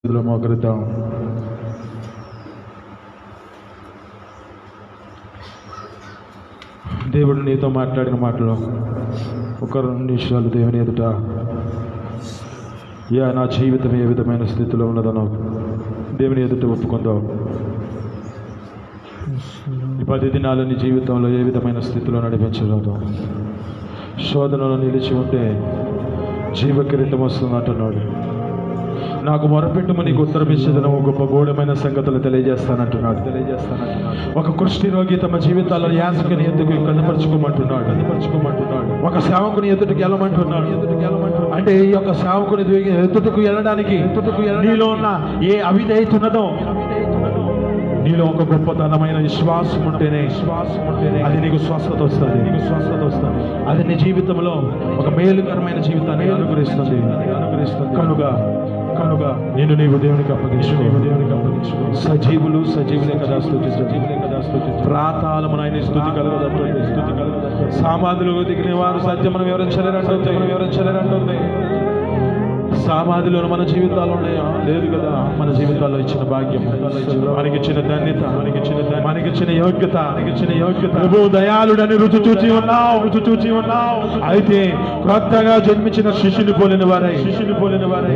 మోకరిద్దాం. దేవుడు నీతో మాట్లాడిన మాటలు ఒక 2 నిమిషాలు దేవుని ఎదుట నా జీవితం ఏ విధమైన స్థితిలో ఉన్నదనో దేవుని ఎదుట ఒప్పుకుందాం. ఈ 10 దినాలు నీ జీవితంలో ఏ విధమైన స్థితిలో నడిపించలేదు. శోధనలో నిలిచి ఉంటే జీవ కిరీటం వస్తుంది అంటున్నాడు. నాకు మొరపెట్టుము నీకు ఉత్తరమిచ్చేదను గొప్ప గూఢమైన సంగతులు తెలియజేస్తానంటున్నాడు. ఒక కుష్టి రోగి తమ జీవితాల్లో యాజకుని ఎద్దుకు కనపరుచుకోమంటున్నాడు. ఒక సేవకుని ఎదుటికి వెళ్ళమంటున్నాడు. అంటే ఈ యొక్క సేవకుని ఎదుటకు వెళ్ళడానికి నీలో ఉన్న ఏ అవిధేయత ఉన్నదో, నీలో ఒక గొప్పతనమైన విశ్వాసం ఉంటేనే అది నీకు స్వస్థత వస్తుంది. అది నీ జీవితంలో ఒక మేలుకరమైన జీవితాన్ని అనుగ్రహిస్తుంది. కనుక నేను నీవు దేవునికి అప్పగించుకో. సజీవులే కదా స్తుతి ప్రాతాళమున ఆయన స్తుతి కలుగుతుంది. సమాధిలో దిగిన వారు సత్యమును వివరించలేరంటుంది. సమాధిలో మన జీవితాలు ఉన్నాయా? లేదు కదా. మన జీవితాల్లో ఇచ్చిన భాగ్యం, మనకిచ్చిన ధన్యత, మనకిచ్చిన యోగ్యత ప్రభు దయాళుడని రుచి చూచి ఉన్నావు. అయితే క్రొత్తగా జన్మించిన శిష్యుని పోలిన వారై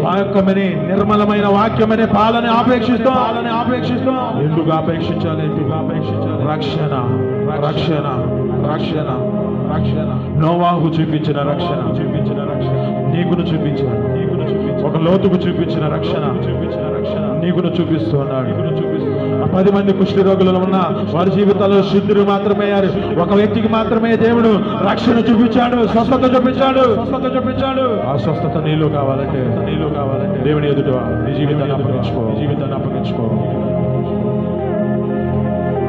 వాక్యమనే నిర్మలమైన వాక్యమనే పాలన ఆపేక్షిస్తాం. ఎందుకు ఆపేక్షించాలి? రక్షణ నోవాహు చూపించిన రక్షణ నీకును చూపించాడు. ఒక లోతుకు చూపించిన రక్షణ నీకును చూపిస్తున్నాడు. 10 మంది కుష్టి రోగులలో ఉన్న వారి జీవితాల్లో శుద్ధులు మాత్రమే అయ్యారు. ఒక వ్యక్తికి మాత్రమే దేవుడు రక్షణ చూపించాడు, స్వస్థత చూపించాడు. ఆ స్వస్థత నీలో కావాలంటే దేవుని ఎదుట నీ జీవితాన్ని అప్పగించుకో.